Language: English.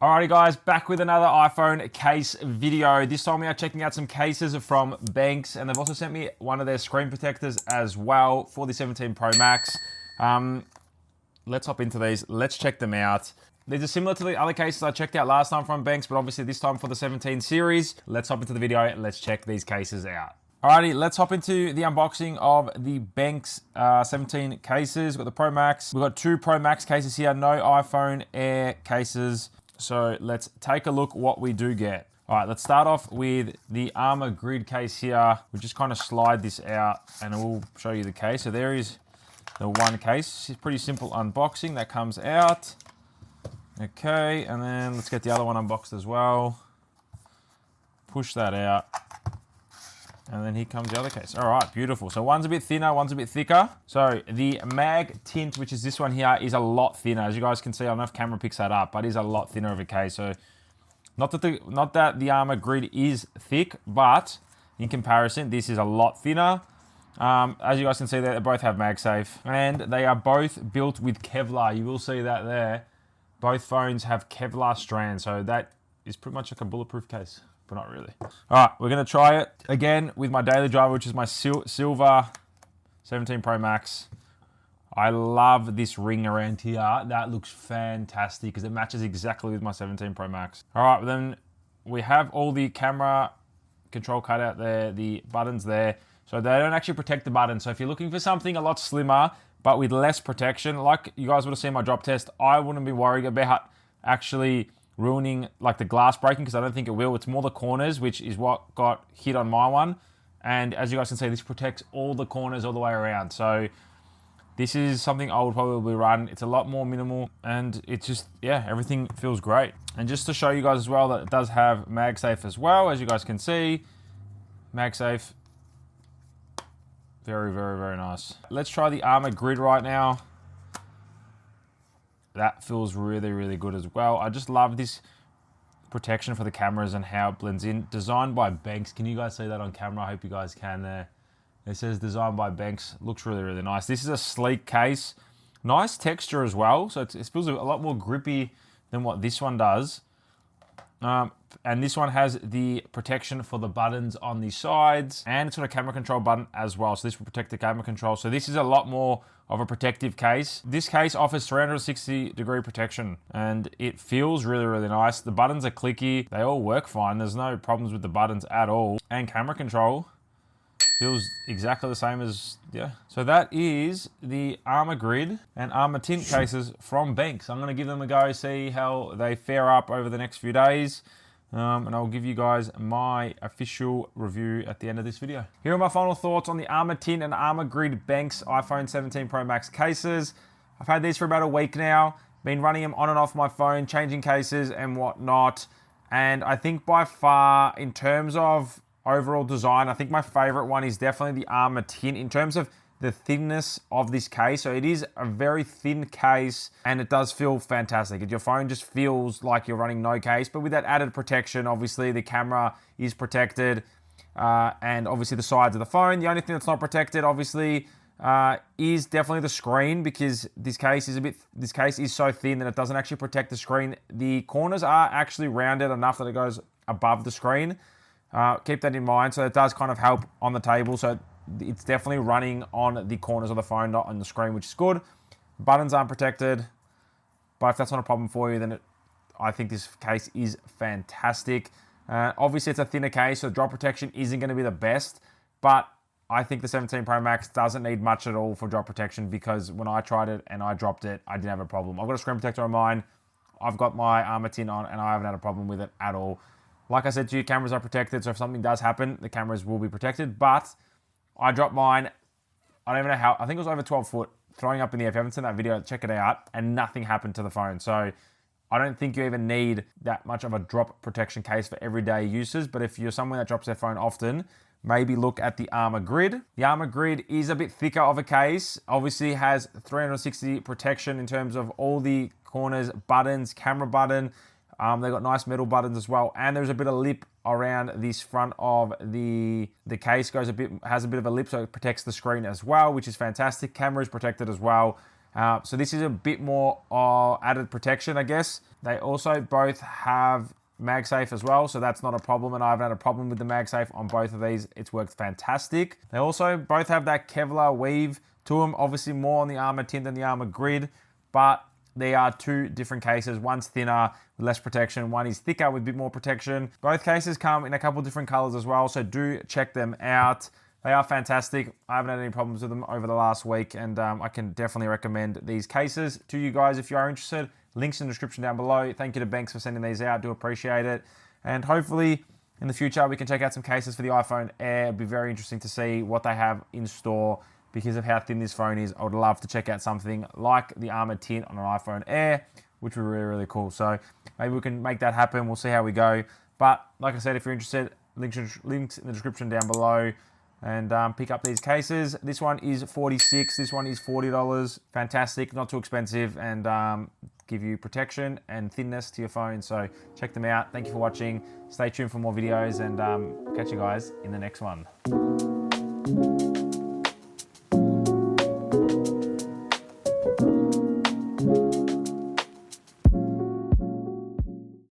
Alrighty guys, back with another iPhone case video. This time we are checking out some cases from Benks, and they've also sent me one of their screen protectors as well for the 17 Pro Max. Let's hop into these, let's check them out. These are similar to the other cases I checked out last time from Benks, but obviously this time for the 17 series. Let's hop into the video and let's check these cases out. Alrighty, let's hop into the unboxing of the Benks 17 cases. We've got the Pro Max. We've got two Pro Max cases here, no iPhone Air cases. So let's take a look what we do get. All right, let's start off with the Armor Grid case here. We just kind of slide this out and we'll show you the case. So there is the one case. It's pretty simple unboxing that comes out. Okay, and then let's get the other one unboxed as well. Push that out. And then here comes the other case. All right, beautiful. So one's a bit thinner, one's a bit thicker. So the Mag Tint, which is this one here, is a lot thinner. As you guys can see, I don't know if camera picks that up, but it is a lot thinner of a case. So not that the Armor Grid is thick, but in comparison, this is a lot thinner. As you guys can see, they both have MagSafe, and they are both built with Kevlar. You will see that there. Both phones have Kevlar strands, so that is pretty much like a bulletproof case. But not really. All right, we're gonna try it again with my daily driver, which is my silver 17 Pro Max. I love this ring around here. That looks fantastic because it matches exactly with my 17 Pro Max. All right, then we have all the camera control cutout there, the buttons there. So they don't actually protect the buttons. So if you're looking for something a lot slimmer, but with less protection, like you guys would have seen my drop test, I wouldn't be worried about actually ruining like the glass breaking, because I don't think it will. It's more the corners, which is what got hit on my one. And as you guys can see, this protects all the corners all the way around. So this is something I would probably run. It's a lot more minimal, and it's just, yeah, everything feels great. And just to show you guys as well that it does have MagSafe as well, as you guys can see. MagSafe, very, very, very nice. Let's try the Armor Grid right now. That feels really, really good as well. I just love this protection for the cameras and how it blends in. Designed by Benks. Can you guys see that on camera? I hope you guys can there. It says designed by Benks. Looks really, really nice. This is a sleek case. Nice texture as well. So it feels a lot more grippy than what this one does. And this one has the protection for the buttons on the sides, and it's got a camera control button as well. So this will protect the camera control. So this is a lot more of a protective case. This case offers 360-degree protection, and it feels really, really nice. The buttons are clicky. They all work fine. There's no problems with the buttons at all. And camera control feels exactly the same as, yeah. So that is the Armor Grid and Armor Tint cases from Benks. I'm gonna give them a go, see how they fare up over the next few days. And I'll give you guys my official review at the end of this video. Here are my final thoughts on the Armor Tint and Armor Grid Benks iPhone 17 Pro Max cases. I've had these for about a week now. Been running them on and off my phone, changing cases and whatnot. And I think by far, in terms of overall design, I think my favorite one is definitely the Armor Tint in terms of the thinness of this case. So it is a very thin case, and it does feel fantastic. Your phone just feels like you're running no case, but with that added protection, obviously the camera is protected, and obviously the sides of the phone. The only thing that's not protected, obviously, is definitely the screen, because this case is so thin that it doesn't actually protect the screen. The corners are actually rounded enough that it goes above the screen. Keep that in mind. So it does kind of help on the table. So it's definitely running on the corners of the phone, not on the screen, which is good. Buttons aren't protected, but if that's not a problem for you, then I think this case is fantastic. Obviously, it's a thinner case, so drop protection isn't going to be the best, but I think the 17 Pro Max doesn't need much at all for drop protection, because when I tried it and I dropped it, I didn't have a problem. I've got a screen protector on mine. I've got my Armor Tint on, and I haven't had a problem with it at all. Like I said to you, cameras are protected, so if something does happen, the cameras will be protected, but I dropped mine, I don't even know how, I think it was over 12 foot, throwing up in the air. If you haven't seen that video, check it out, and nothing happened to the phone. So I don't think you even need that much of a drop protection case for everyday uses, but if you're someone that drops their phone often, maybe look at the Armor Grid. The Armor Grid is a bit thicker of a case, obviously has 360 protection in terms of all the corners, buttons, camera button. They've got nice metal buttons as well, and there's a bit of lip around this front of the case. Has a bit of a lip, so it protects the screen as well, which is fantastic. Camera is protected as well. So this is a bit more added protection, I guess. They also both have MagSafe as well, so that's not a problem, and I haven't had a problem with the MagSafe on both of these. It's worked fantastic. They also both have that Kevlar weave to them, obviously more on the ArmorTint than the Armor Grid, but they are two different cases. One's thinner with less protection, one is thicker with a bit more protection. Both cases come in a couple different colors as well, so do check them out. They are fantastic. I haven't had any problems with them over the last week, and I can definitely recommend these cases to you guys if you are interested. Links in the description down below. Thank you to Benks for sending these out. Do appreciate it. And hopefully in the future we can check out some cases for the iPhone Air. It'd be very interesting to see what they have in store because of how thin this phone is. I would love to check out something like the ArmorTint on an iPhone Air, which would be really, really cool. So maybe we can make that happen. We'll see how we go. But like I said, if you're interested, links in the description down below. And pick up these cases. This one is $46. This one is $40. Fantastic, not too expensive, and give you protection and thinness to your phone. So check them out. Thank you for watching. Stay tuned for more videos, and catch you guys in the next one.